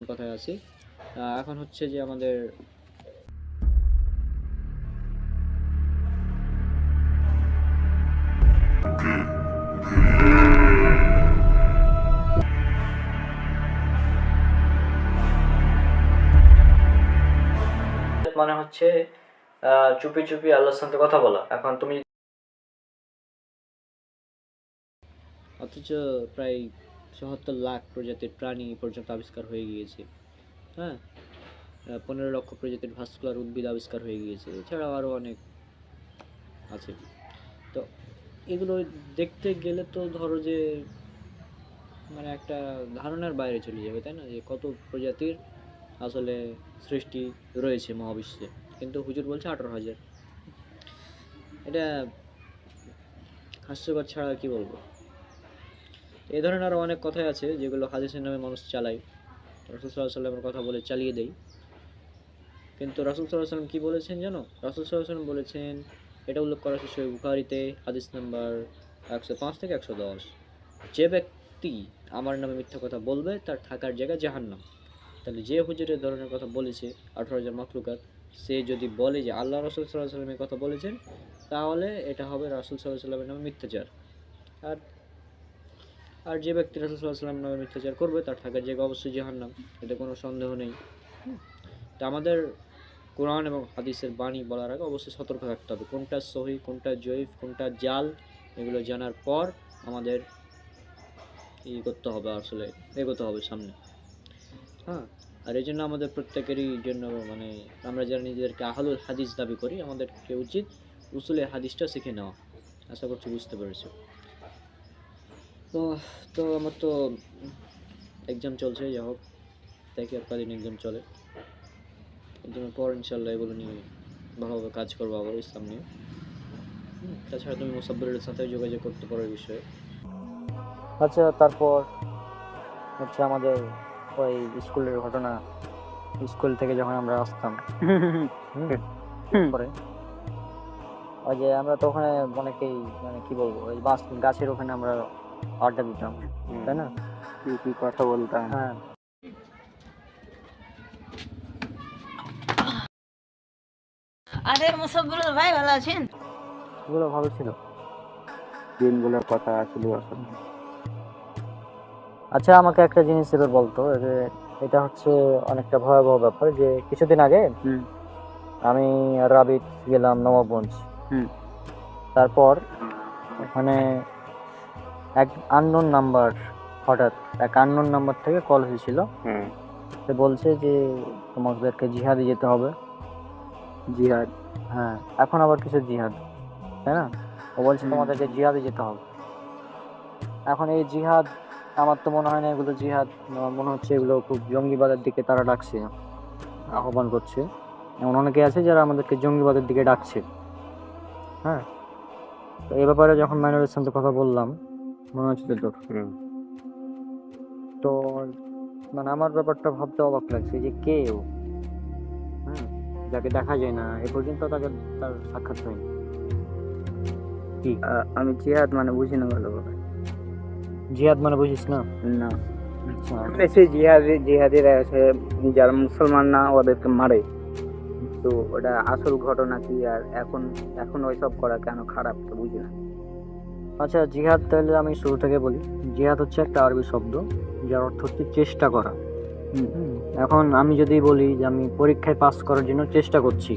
কথায় আছি। এখন হচ্ছে যে আমাদের মানে হচ্ছে চুপি চুপি আল্লাহর সাথে কথা বলা। এখন তুমি অথচ প্রায় ৭৭ লাখ প্রজাতির প্রাণী পর্যন্ত আবিষ্কার হয়ে গিয়েছে। হ্যাঁ, ১৫ লক্ষ প্রজাতির ভাস্কুলার উদ্ভিদ আবিষ্কার হয়ে গিয়েছে, এছাড়াও আরও অনেক আছে। তো এগুলো দেখতে গেলে তো ধরো যে মানে একটা ধারণার বাইরে চলে যাবে, তাই না? যে কত প্রজাতির আসলে সৃষ্টি রয়েছে মহাবিশ্বে, কিন্তু হুজুর বলছে ১৮,০০০। এটা হাস্যকর ছাড়া কি বলবো। এই ধরনের আরও অনেক কথাই আছে যেগুলো হাদিসের নামে মানুষ চালায়, রাসূল সাল্লাল্লাহু আলাইহি ওয়াসাল্লামের কথা বলে চালিয়ে দেয়। কিন্তু রাসূল সাল্লাল্লাহু আলাইহি ওয়াসাল্লাম কী বলেছেন জানো? রাসূল সাল্লাল্লাহু আলাইহি ওয়াসাল্লাম বলেছেন, এটা উল্লেখ করা আছে সহিহ বুখারীতে, হাদিস নাম্বার ১০৫ থেকে ১১০, যে ব্যক্তি আমার নামে মিথ্যা কথা বলবে তার থাকার জায়গা জাহান্নাম। তাহলে যে হুজুর এই ধরনের কথা বলেছে ১৮,০০০ মাখলুকাত, সে যদি বলে যে আল্লাহ রাসূল সাল্লাল্লাহু আলাইহি ওয়াসাল্লাম এই কথা বলেছেন, তাহলে এটা হবে রাসূল সাল্লাল্লাহু আলাইহি ওয়াসাল্লামের নামে মিথ্যাচার। আর আর যে ব্যক্তি রাসূল সাল্লাল্লাহু আলাইহি ওয়াসাল্লামের নামে মিথ্যাচার করবে তার থাকার জায়গা অবশ্যই জাহান্নাম, এতে কোনো সন্দেহ নেই। তো আমাদের কোরআন এবং হাদিসের বাণী বলার আগে অবশ্যই সতর্ক থাকতে হবে, কোনটা সহি, কোনটা জয়ীফ, কোনটা জাল, এগুলো জানার পর আমাদের করতে হবে, আসলে এগোতে হবে সামনে। হ্যাঁ, আর এই জন্য আমাদের প্রত্যেকেরই জন্য মানে আমরা যারা নিজেদেরকে আহলুল হাদিস দাবি করি, আমাদেরকে উচিত উসুলে হাদিসটা শিখে নেওয়া। আশা করছি বুঝতে পেরেছো। তো তো আমার তো এক্সাম চলছে, যাই হোক দেখি আর কদিন এক্সাম চলে, এক্সামের পর ইনশাল্লাহ এগুলো নিয়ে ভালোভাবে কাজ করবো আবার ইসলাম নিয়ে। তাছাড়া তুমি মুসাব্বিরের সাথে যোগাযোগ করতে পারো এই বিষয়ে। আচ্ছা, তারপর হচ্ছে আমাদের ওই স্কুলের ঘটনা। স্কুল থেকে যখন আমরা আসতাম পরে ওই যে আমরা তো ওখানে অনেকেই মানে কি বলবো, ওই গাছের ওখানে আমরা আড্ডা দিতাম, তাই না? কি কথা বলতাম। হ্যাঁ, আরে মুসাব্বির ভাই ভালো আছেন? এগুলো ভালো ছিল, দিনগুলোর কথা আসলে আসলে। আচ্ছা, আমাকে একটা জিনিস এবার বলতো যে এটা হচ্ছে অনেকটা ভয়াবহ ব্যাপার যে কিছুদিন আগে আমি রাবিট গেলাম নবাবগঞ্জ। তারপর ওখানে এক আননোন নাম্বার, হঠাৎ এক আননোন নাম্বার থেকে কল হয়েছিল। সে বলছে যে তোমাদেরকে জিহাদে যেতে হবে। জিহাদ? হ্যাঁ, এখন আবার কিছু জিহাদ, তাই না? ও বলছে তোমাদেরকে জিহাদে যেতে হবে। এখন এই জিহাদ আমার তো মনে হয় না এগুলো জিহাদ, আমার মনে হচ্ছে এগুলো খুব জঙ্গিবাদের দিকে তারা ডাকছে, আহ্বান করছে। এমন অনেকে আছে যারা আমাদেরকে জঙ্গিবাদের দিকে ডাকছে। হ্যাঁ, তো এই ব্যাপারে যখন মাইনুলের সাথে কথা বললাম, মনে হচ্ছে তোর তো মানে আমার ব্যাপারটা ভাবতে অবাক লাগছে যে কে ও, হ্যাঁ, যাকে দেখা যায় না, এ পর্যন্ত তার সাক্ষাৎ হয়নি। কি আমি জিহাদ মানে বুঝি না ভালোভাবে। জিহাদ মানে বুঝিস না? না, আচ্ছা, বেশি জিহাদিরা আছে যারা মুসলমান না ওদেরকে মারে, তো ওটা আসল ঘটনা কি আর এখন ওইসব করা কেন খারাপ তো বুঝি না। আচ্ছা, জিহাদ তাহলে আমি শুরু থেকে বলি। জিহাদ হচ্ছে একটা আরবি শব্দ যার অর্থ হচ্ছে চেষ্টা করা। এখন আমি যদি বলি যে আমি পরীক্ষায় পাস করার জন্য চেষ্টা করছি,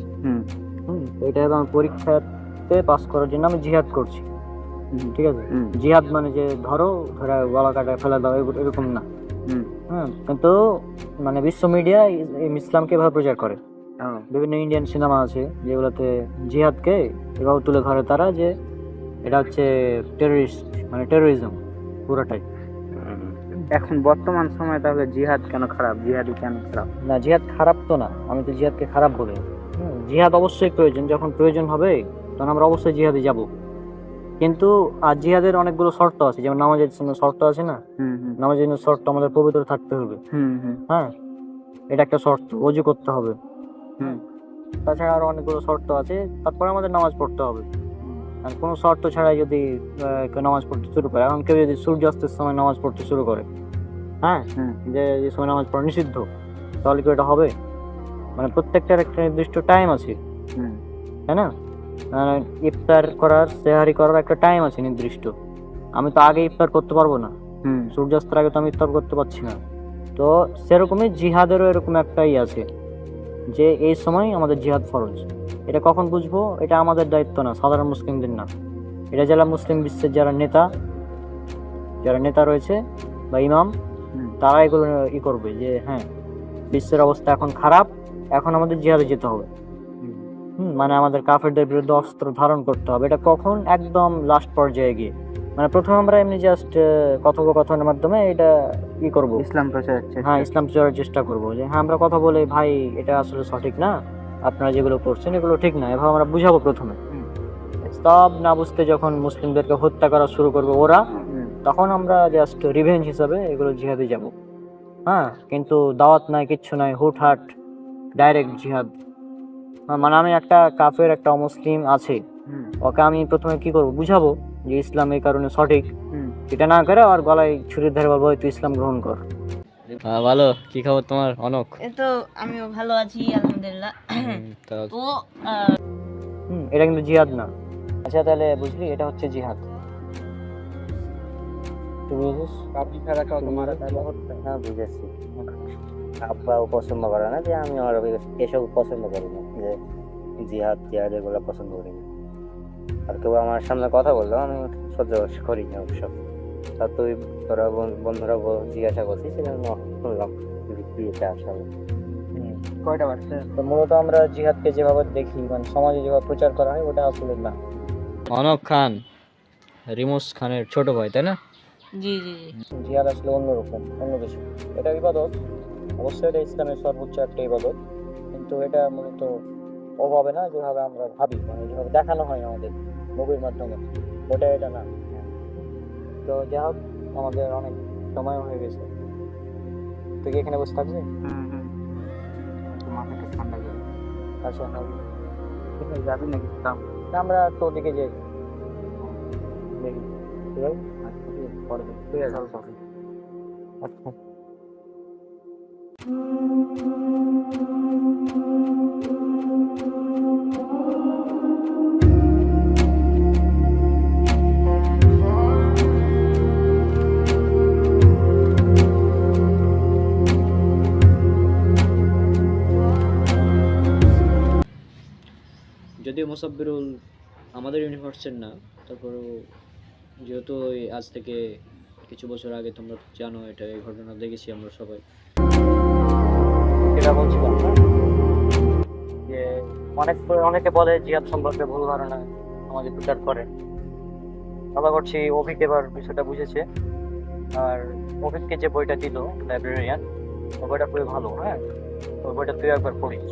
এটা আমি পরীক্ষাতে পাস করার জন্য আমি জিহাদ করছি, ঠিক আছে? জিহাদ মানে যে ধরে গলা কাটা ফেলা দাও এরকম না। হ্যাঁ, কিন্তু মানে বিশ্ব মিডিয়া ইসলামকে এভাবে প্রচার করে। বিভিন্ন ইন্ডিয়ান সিনেমা আছে যেগুলোতে জিহাদকে এভাবে তুলে ধরে তারা যে এটা হচ্ছে টেররিস্ট, মানে টেরোরিজম পুরোটাই। এখন বর্তমান সময় তাহলে জিহাদ কেন খারাপ, জিহাদি কেন খারাপ? না, জিহাদ খারাপ তো না, আমি তো জিহাদকে খারাপ বলি। জিহাদ অবশ্যই প্রয়োজন, যখন প্রয়োজন হবে তখন আমরা অবশ্যই জিহাদে যাব। কিন্তু আর জিহাদের অনেকগুলো শর্ত আছে, যেমন নামাজের জন্য শর্ত আছে না, নামাজের জন্য শর্ত আমাদের পবিত্র থাকতে হবে। হ্যাঁ, এটা একটা শর্ত, ওযু করতে হবে। তাছাড়া আরো অনেকগুলো শর্ত আছে, তারপরে আমাদের নামাজ পড়তে হবে। আর কোনো শর্ত ছাড়াই যদি কেউ নামাজ পড়তে শুরু করে, এখন কেউ যদি সূর্যাস্তের সময় নামাজ পড়তে শুরু করে, হ্যাঁ, হুম। যে যে সময় নামাজ পড়া নিষিদ্ধ, তাহলে কি এটা হবে? মানে প্রত্যেকটার একটা নির্দিষ্ট টাইম আছে, হুম। তাই না? ইফতার করার, সেহারি করার একটা টাইম আছে নির্দিষ্ট। আমি তো আগে ইফতার করতে পারবো না, হুম। সূর্যাস্তের আগে তো আমি ইফতার করতে পারছি না। তো সেরকমই জিহাদেরও এরকম একটাই আছে যে এই সময় আমাদের জিহাদ ফরজ। এটা কখন বুঝবো? এটা আমাদের দায়িত্ব না, সাধারণ মুসলিমদের না। এটা যারা মুসলিম বিশ্বের যারা নেতা রয়েছে বা ইমাম, হুম। তারা এগুলো করবে যে হ্যাঁ, বিশ্বের অবস্থা এখন খারাপ, এখন আমাদের জিহাদে যেতে হবে। মানে আমাদের কাফেরদের বিরুদ্ধে অস্ত্র ধারণ করতে হবে। এটা কখন? একদম লাস্ট পর্যায়ে গিয়ে। মানে প্রথমে আমরা এমনি জাস্ট কথোপকথনের মাধ্যমে এটা করব, ইসলাম প্রচারের চেষ্টা। হ্যাঁ, ইসলাম প্রচারের চেষ্টা করব যে হ্যাঁ, আমরা কথা বলে ভাই এটা আসলে সঠিক না, আপনারা যেগুলো করছেন এগুলো ঠিক না, এভাবে আমরা বুঝাবো প্রথমে। হুম। সব না বুঝতে যখন মুসলিমদেরকে হত্যা করা শুরু করবে ওরা, হুম। তখন আমরা জাস্ট রিভেঞ্জ হিসাবে এগুলো জিহাদে যাব। হ্যাঁ, কিন্তু দাওয়াত নাই, কিচ্ছু নাই, হুটহাট ডাইরেক্ট জিহাদ। মানে আমি একটা কাফের, একটা অমুসলিম আছে, হুম। ওকে আমি প্রথমে কি করব? বুঝাবো যে ইসলাম এই কারণে সঠিক। হুম। এটা না করে আর গলায় ছুরির ধারে বলবো তুই ইসলাম গ্রহণ কর। ভালো, কি খবর তোমার অনক? এই তো আমিও ভালো আছি আলহামদুলিল্লাহ। তো এটা কিন্তু জিহাদ না। আচ্ছা তাহলে বুঝলি, এটা হচ্ছে জিহাদ। তুই বুঝিস? কাপড় ছাড়া কাউকে মারা তাহলে হত্যা। হ্যাঁ, বুঝেছি। আব্বাও পছন্দ করে না, যে আমি আর এসব পছন্দ করি না, যে জিহাদ এগুলো পছন্দ করি না। আর কেউ আমার সামনে কথা বললো আমি সহ্য করি না ওসব। তা তোরা বন্ধুরা জিজ্ঞাসা করছিস, সেজন্য শুনলাম কি এটা আসলে। কয়টা বাড়ছে? তো মূলত আমরা জিহাদকে যেভাবে দেখি, মানে সমাজে যেভাবে প্রচার করা হয়, ওটা আসলে না। অনক খান রিমোস খানের ছোট ভাই, তাই না? জি জি জি। জিহাদ আসলে অন্যরকম, অন্য কিছু। এটা ইবাদত, অবশ্যই এটা ইসলামের সর্বোচ্চ একটা ইবাদত, কিন্তু এটা মূলত ওভাবে না যেভাবে আমরা ভাবি, মানে যেভাবে দেখানো হয় আমাদের মুভির মাধ্যমে, ওটা এটা না। তো যাই হোক, আমাদের অনেক সময় হয়ে গেছে। তুই কি এখানে বসে থাকবি? মাথাটা ঠান্ডা করে। আচ্ছা, কোথায় যাবি নাকি? আমরা তো ওদিকে যাই, দেখি ঠিক আছে? পরে দেখি। ঠিক আছে, অল্প। আচ্ছা। যদিও মোসাব্বিরুল আমাদের ইউনিভার্সের না, তারপরেও যেহেতু ওই আজ থেকে কিছু বছর আগে তোমরা জানো, এটা এই ঘটনা দেখেছি আমরা সবাই। এটা বলছিলাম না যে অনেকে বলে জিহাদ সম্পর্কে ভুল ধারণা সমাজে প্রচার করে। আশা করছি অভিক এবার বিষয়টা বুঝেছে। আর অভিককে যে বইটা দিল লাইব্রেরিয়ান, ওই বইটা খুবই ভালো। হ্যাঁ, ওই বইটা তুই একবার পড়িস।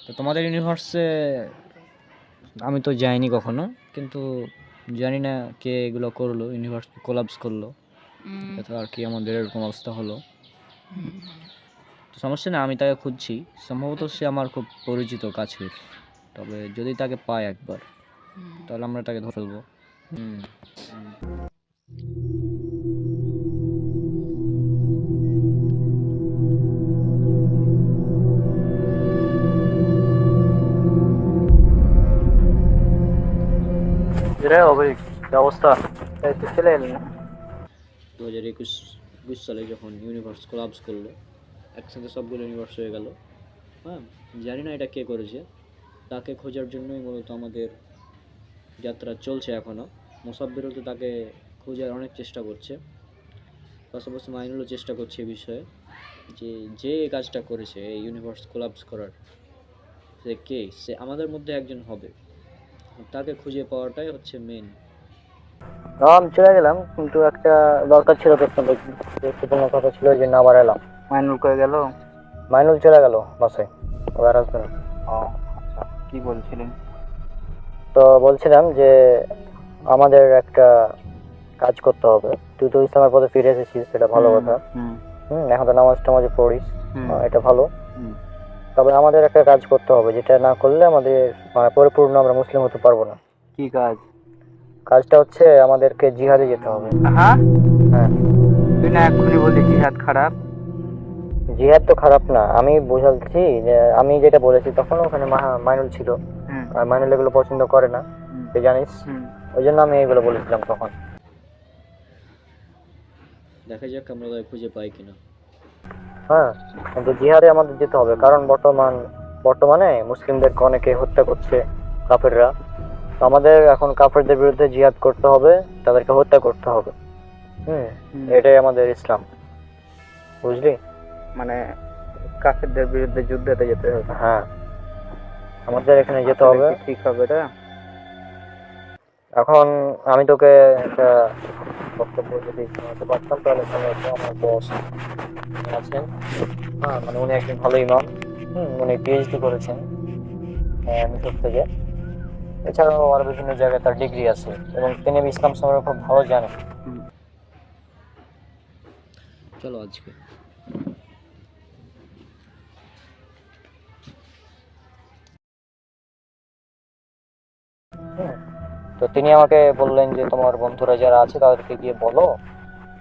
তো তোমাদের ইউনিভার্সে আমি তো যাইনি কখনো, কিন্তু জানি না কে এগুলো করলো, ইউনিভার্স কোলাপস করলো, এটা আর কি আমাদের এরকম অবস্থা হলো। তো সমস্যা না, আমি তাকে খুঁজছি, সম্ভবত সে আমার খুব পরিচিত কাছের। তবে যদি তাকে পাই একবার, তাহলে আমরা তাকে ধরে ফেলবো। অবস্থা চলে এলি না? 2021 সালে যখন ইউনিভার্স কোলাপস করলো, একসাথে সবগুলো ইউনিভার্স হয়ে গেল। হ্যাঁ, জানি না এটা কে করেছে। তাকে খোঁজার জন্যই মূলত আমাদের যাত্রা চলছে এখনও। মোসাব্বিরও তো তাকে খোঁজার অনেক চেষ্টা করছে, পাশাপাশি মাইনুলও চেষ্টা করছে এই বিষয়ে, যে এই কাজটা করেছে এই ইউনিভার্স কোলাপস করার, সে কে? সে আমাদের মধ্যে একজন হবে। তাকে খুঁজে পাওয়াটাই হচ্ছে মেন। আমি চলে গেলাম, কিন্তু একটা দরকার ছিল, গুরুত্বপূর্ণ কথা ছিল, যে না আবার এলাম। মাইনুল কয়ে গেল? মাইনুল চলে গেল বাসায়, আবার আসবে না। আচ্ছা, কি বলছিলেন? তো বলছিলাম যে আমাদের একটা কাজ করতে হবে। তুই তো ইসলামের পথে ফিরে এসেছিস, সেটা ভালো কথা। এখন তো নামাজ টামাজে পড়িস, এটা ভালো। তবে আমাদের একটা কাজ করতে হবে, যেটা না করলে আমাদের মানে পরিপূর্ণ আমরা মুসলিম হতে পারবো না। কি কাজ? কাজটা হচ্ছে আমাদেরকে জিহাদে যেতে হবে। হ্যাঁ, হ্যাঁ, তুই না এক্ষুনি বললি জিহাদ খারাপ। জিহাদ তো খারাপ না, আমি বোঝাচ্ছি যে আমি যেটা বলেছি তখন ওখানে মাইনুল ছিল, হুম, আর মাইনুল এগুলো পছন্দ করে না, হুম, তুই জানিস। হুম। ওই জন্য আমি এগুলো বলেছিলাম তখন। দেখা যাক আমরা তাদের খুঁজে পাই কিনা। হ্যাঁ, কিন্তু জিহাদে আমাদের যেতে হবে, কারণ বর্তমানে মুসলিমদেরকে অনেকে হত্যা করছে কাফেররা। তো আমাদের এখন কাফেরদের বিরুদ্ধে জিহাদ করতে হবে, তাদেরকে হত্যা করতে হবে। হুম, এটাই আমাদের ইসলাম, বুঝলি? মানে কাফেরদের বিরুদ্ধে যুদ্ধতে যেতে হবে। হ্যাঁ, আমাদের এখানে যেতে হবে। আসলে কি ঠিক হবে এটা? এখন আমি তোকে একটা বক্তব্য যদি শোনাতে পারতাম, তাহলে এখানে একটা আমার বস আছেন, হ্যাঁ, মানে উনি একজন ভালো ইমাম। উনি পিএইচডি করেছেন মিশর থেকে। এছাড়াও আরো বিভিন্ন জায়গায় তার ডিগ্রি আছে, এবং তিনি ইসলাম সম্পর্কে খুব ভালো জানেন। চলো আজকে হুম, তো তিনি আমাকে বললেন যে তোমার বন্ধুরা যারা আছে তাদেরকে গিয়ে বলো,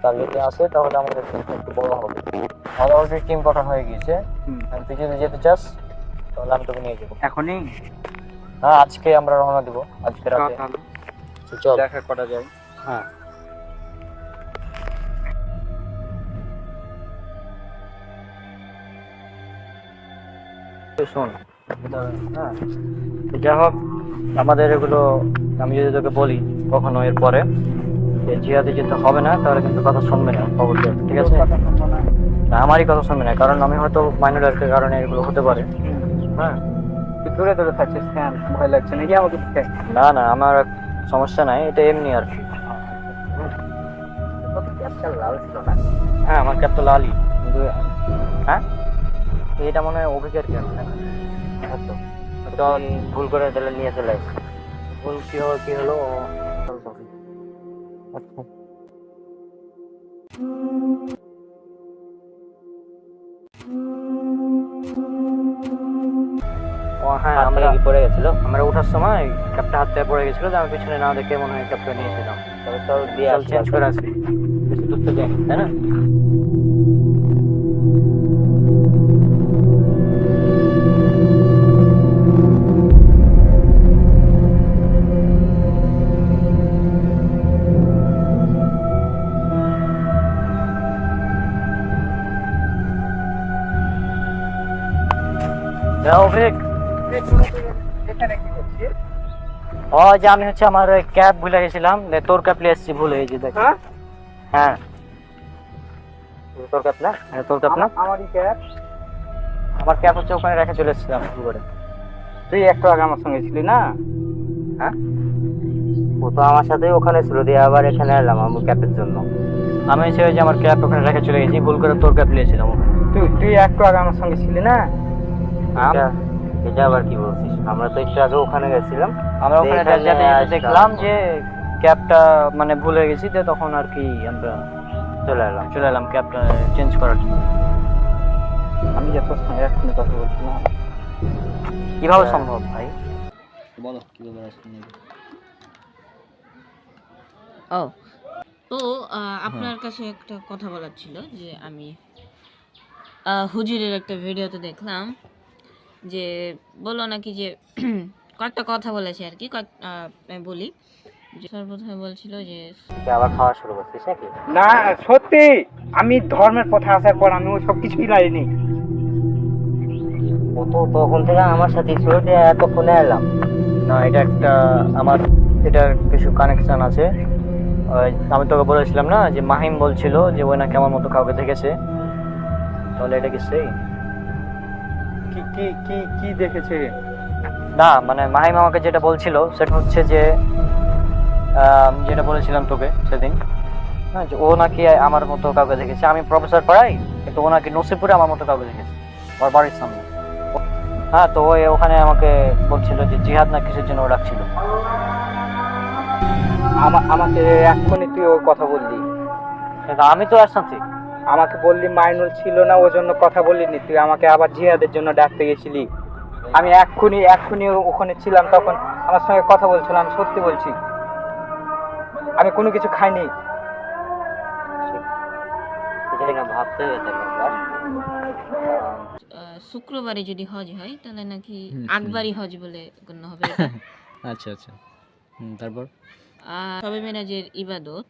তার যদি আসে তাহলে আমাদের টিমটা একটু বড় হবে। আমাদের অলরেডি টিম গঠন হয়ে গিয়েছে। আর তুই যদি যেতে চাস তাহলে আমি তোকে নিয়ে যাবো। এখনই হ্যাঁ, আজকে আমরা রওনা দিব, আজকে রাতে। তাহলে তো চল। দেখা করা যায়। হ্যাঁ, তুই শোন। হ্যাঁ, যাই হোক, আমাদের এগুলো আমি যদি তোকে বলি কখনো এর পরে যে জিহাদে যেতে হবে না, তাহলে কিন্তু কথা শুনবে না খবরদার, ঠিক আছে? না, আমারই কথা শুনবে না, কারণ আমি হয়তো মাইনরের কারণে এগুলো হতে পারে। হ্যাঁ, তুই দূরে দূরে থাকছিস কেন? ভয় লাগছে নাকি আমাকে দেখে? না না, আমার সমস্যা নাই, এটা এমনি আর কি। লাল ছিল না? হ্যাঁ, আমার ক্যাপ তো লালই, কিন্তু হ্যাঁ, এটা মনে হয় অভিজ্ঞের ক্যাপ। তো ভুল করে তাহলে নিয়ে চলে আসি। ভুল কি হলো? আচ্ছা, ও হ্যাঁ, আমরা কি পড়ে গেছিল, আমরা ওঠার সময় ক্যাপটা হাত থেকে পড়ে গেছিল, যে আমি পিছনে না দেখে মনে হয় ক্যাপটা নিয়েছিলাম। তবে চল দিয়ে চেঞ্জ করে আসি, বেশি দূর তো যাইনি, তাই না? অভিক, এখানে কি করছিস? ও যে আমি হচ্ছে আমার ওই ক্যাপ ভুলে গেছিলাম, তোর ক্যাপ নিয়ে এসেছি, ভুলে গেছি দেখ। হ্যাঁ, হ্যাঁ, তোর ক্যাপ না? হ্যাঁ, তোর ক্যাপ না? আমারই ক্যাপ। আমার ক্যাপ হচ্ছে ওখানে রেখে চলে এসেছিলাম ভুল করে। তুই একটু আগে আমার সঙ্গে ছিলি না? হ্যাঁ, ও তো আমার সাথেই ওখানে ছিল, দিয়ে আবার এখানে এলাম আমার ক্যাপের জন্য। আমি হচ্ছে ওই যে আমার ক্যাপ ওখানে রেখে চলে গেছি, ভুল করে তোর ক্যাপ নিয়েছিলাম ওখানে। তুই একটু আগে আমার সঙ্গে ছিলি না? এটা আবার কি বলছিস? আমরা তো একটু আগে ওখানে গেছিলাম, আমরা ওখানে এখানে যেতে আসলাম। দেখলাম যে ক্যাপটা মানে ভুলে গেছি, যে তখন আর কি আমরা চলে এলাম ক্যাপটা চেঞ্জ করার জন্য। আমি যে তোর সঙ্গে এক্ষুনি কথা বলছিলাম। কিভাবে সম্ভব ভাই? বলো কিভাবে আসতে নেবে। ও তো আপনার কাছে একটা কথা বলার ছিল, যে আমি হুজুরের একটা ভিডিওতে দেখলাম যে বললো নাকি যে কয়েকটা কথা বলেছে আর কি, আমি বলি যে সর্বপ্রথমে বলছিল যে তুই আবার খাওয়া শুরু করছিস নাকি? না, সত্যি আমি ধর্মের কথা আসার পর আমি ওই সব কিছুই লাইনি। ও তো তখন থেকে আমার সাথে ছিল, যে এতক্ষণে এলাম না। এটা একটা আমার এটা কিছু কানেকশন আছে। আমি তোকে বলেছিলাম না যে মাহিম বলছিল যে ওই নাকি আমার মতো কাউকে দেখেছে, তাহলে এটা কি সেই? কি কি কি কি দেখেছে? না মানে মাহিম আমাকে যেটা বলছিল সেটা হচ্ছে যে যেটা বলেছিলাম তোকে সেদিন, হ্যাঁ, যে ও নাকি আমার মতো কাউকে দেখেছে। আমি প্রফেসর পড়াই, কিন্তু ও নাকি নসিবপুরে আমার মতো কাউকে দেখেছে, ওর বাড়ির সামনে। হ্যাঁ, তো ওই ওখানে আমাকে বলছিল যে জিহাদ না কিসের জন্য ও ডাকছিল। আমাকে এক্ষুনি তুই ওই কথা বললি। কিন্তু আমি তো আর সাথে আমাকে বললি মাইনুল ছিল না, ওই জন্য কথা বলিনি। তুই আমাকে আবার জিহাদের জন্য ডাকতে গেছিলি। আমি এক্ষুনি ওখানে ছিলাম, তখন আমার সঙ্গে কথা বলছিলাম, আমি সত্যি বলছি। আমি কোনো কিছু খাইনি। এটা না ভাবতে হবে তাহলে একবার। শুক্রবারে যদি হজ হয় তাহলে নাকি হুম। আকবরী হজ বলে গণ্য হবে এটা। আচ্ছা আচ্ছা, তারপর? আর শবে মেরাজের ইবাদত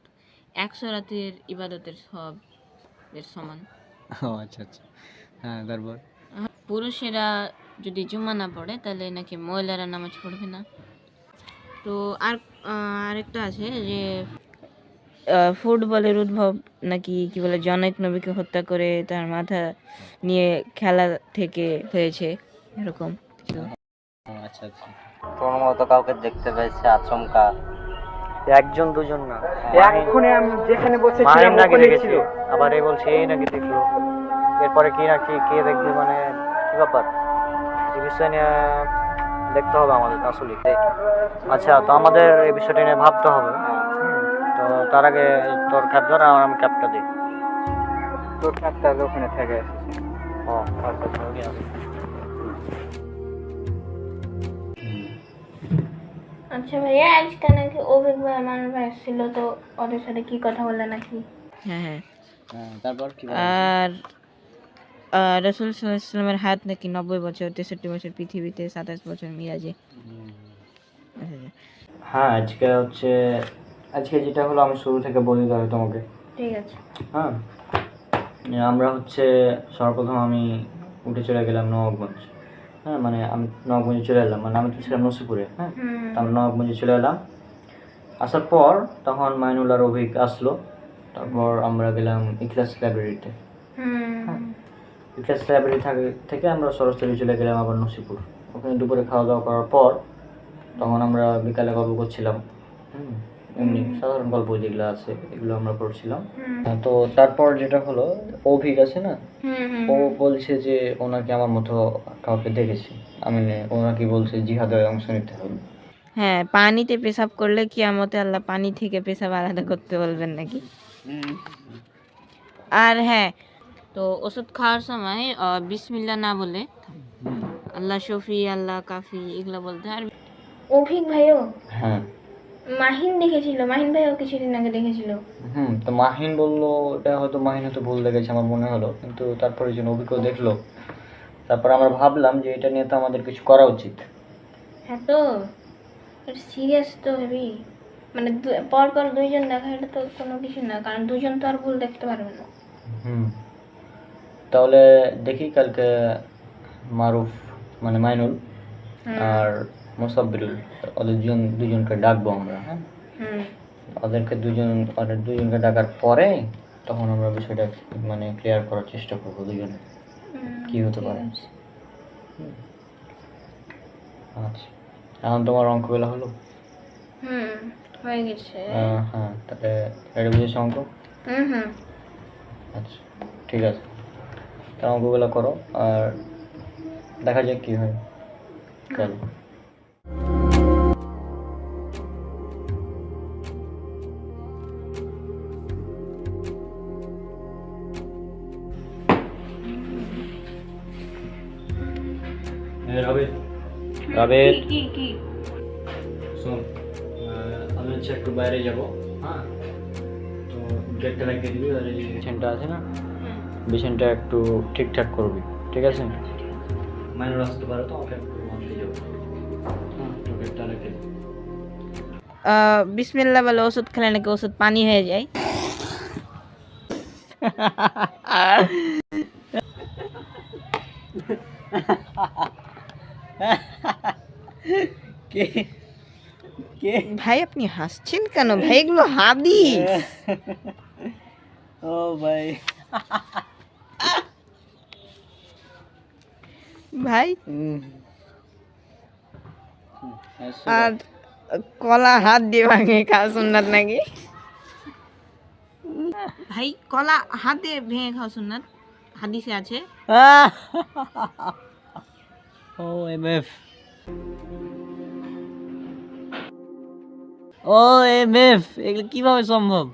100 রাতের ইবাদতের সব এর সমান। ও আচ্ছা আচ্ছা, হ্যাঁ তারপর? পুরুষেরা যদি জুম্মা না পড়ে তাহলে নাকি মহিলারা নামাজ পড়বে না। তো আর আরেকটা আছে যে ফুটবলের উদ্ভব নাকি কি বলে জনক নবীকে হত্যা করে তার মাথা নিয়ে খেলা থেকে হয়েছে এরকম কিছু। ও আচ্ছা আচ্ছা, তোর মতো কাউকে দেখতে পেয়েছে আচমকা? একজন দুজন না, এক্ষুনি আমি যেখানে বসেছিলাম মাহিম নাকি ওখানেই দেখেছে, ছিল। আবার এই বলছে এই নাকি দেখলো, এরপরে কি নাকি কে দেখবে, মানে কি ব্যাপার, এই বিষয় নিয়ে দেখতে হবে আমাদের আসলে। আচ্ছা, তো আমাদের এই বিষয়টা নিয়ে ভাবতে হবে। তো তার আগে তোর ক্যাপ ধর আর আমি ক্যাপটা দিই। তোর কাজটা ওখানে থেকে এসেছে। ও আচ্ছা আচ্ছা, ওকে আছে। আচ্ছা ভাইয়া, আজকে নাকি অভিক ভাই মানুষ ভাই ছিল, তো ওদের সাথে কি কথা বললে নাকি? হ্যাঁ হ্যাঁ। তারপর কি আর রসুল সাল্লাল্লাহু আলাইহি ওয়াসাল্লামের হায়াত নাকি 90 বছর, 63 বছর পৃথিবীতে, 27 বছর মিরাজে। হ্যাঁ, আজকে যেটা হলো আমি শুরু থেকে বলি তাহলে তোমাকে। ঠিক আছে। হ্যাঁ, আমরা সর্বপ্রথম আমি উঠে চলে গেলাম নবাবগঞ্জ। হ্যাঁ, মানে আমি নবাবগঞ্জে চলে এলাম, মানে আমি তো ছিলাম নসিপুরে। হ্যাঁ, তো আমরা নবাবগঞ্জে চলে এলাম। আসার পর তখন মাইনুল আর অভিক আসলো। তারপর আমরা গেলাম ইখলাস লাইব্রেরিতে। ইখলাস লাইব্রেরি থেকে আমরা সরাসরি চলে গেলাম আবার নসিপুর। ওখানে দুপুরে খাওয়া দাওয়া করার পর তখন আমরা বিকালে গল্প করছিলাম। এমনি সাধারণ গল্প যেগুলো আছে এগুলো আমরা পড়ছিলাম। তো তারপর যেটা হলো, অভিক আছে না, ও বলছে যে ওনাকে আমার মতো কাউকে দেখেছে। ওনাকে বলছে জিহাদে অংশ নিতে হবে। হ্যাঁ, পানিতে পেশাব করলে কিয়ামতে আল্লাহ পানি থেকে পেশাব আলাদা করতে বলবেন নাকি। আর হ্যাঁ, তো ওষুধ খাওয়ার সময় বিসমিল্লাহ না বলে আল্লাহ শফি, আল্লাহ কাফি এগুলো বলতে হয়। আর অভিক ভাইও হ্যাঁ, মাহিন দেখেছিল, মাহিন ভাইও কিছুদিন আগে দেখেছিল। তো মাহিন বললো, এটা হয়তো মাহিন হয়তো ভুল দেখেছে আমার মনে হলো, কিন্তু তারপরে যে নবীকেও দেখলো। তারপর আমরা ভাবলাম যে এটা নিয়ে তো আমাদের কিছু করা উচিত। হ্যাঁ, তো এটা সিরিয়াস তো হেবি, মানে পর পর দুইজন দেখা, এটা তো কোনো কিছু না, কারণ দুজন তো আর ভুল দেখতে পারবে না। তাহলে দেখি কালকে মারুফ মানে মাইনুল আর মোসাব্বিরুল, ওদের দুজনকে ডাকবো আমরা। হ্যাঁ, ওদের দুজনকে ডাকার পরে তখন আমরা বিষয়টা মানে ক্লিয়ার করার চেষ্টা করবো দুজনে কি হতে পারে। আচ্ছা, এখন তোমার অঙ্কগুলো হলো? হয়ে গেছে। হ্যাঁ, তাহলে রেডি বুঝেছো অঙ্ক? আচ্ছা, ঠিক আছে, তা অঙ্কগুলো করো আর দেখা যাক কি হয় কাল। রাবেদ, কি শোন, আমি একটু বাইরে যাবো। হ্যাঁ, তো গেটটা লাগিয়ে দিবি, আর এই যে বিছানটা আছে না, বিছানটা একটু ঠিকঠাক করবি, ঠিক আছে? মাইনুল আসতে পারে তো, আমাকে একটু মানতে যাবো। হ্যাঁ, তো গেটটা লাগিয়ে দিবি। বিসমিল্লাহ বলে ওষুধ খেলে নাকি ওষুধ পানি হয়ে যায়। কে কে ভাই আপনি হাসছেন কেন ভাই, এগুলো হাদিস। ও ভাই, ভাই আর কলা হাত দিয়ে ভাঙে খাওয়া সুন্নাত নাকি? ভাই কলা হাতে ভেঙে খাওয়া সুন্নাত, হাদিসে আছে। ও এমএফ, ও এমএফ, এগুলো কিভাবে সম্ভব?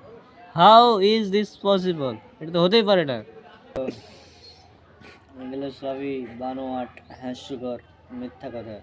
How is this possible? এটা তো হতেই পারে না। এগুলো সবই বানোয়াট, হাস্যকর, মিথ্যা কথা।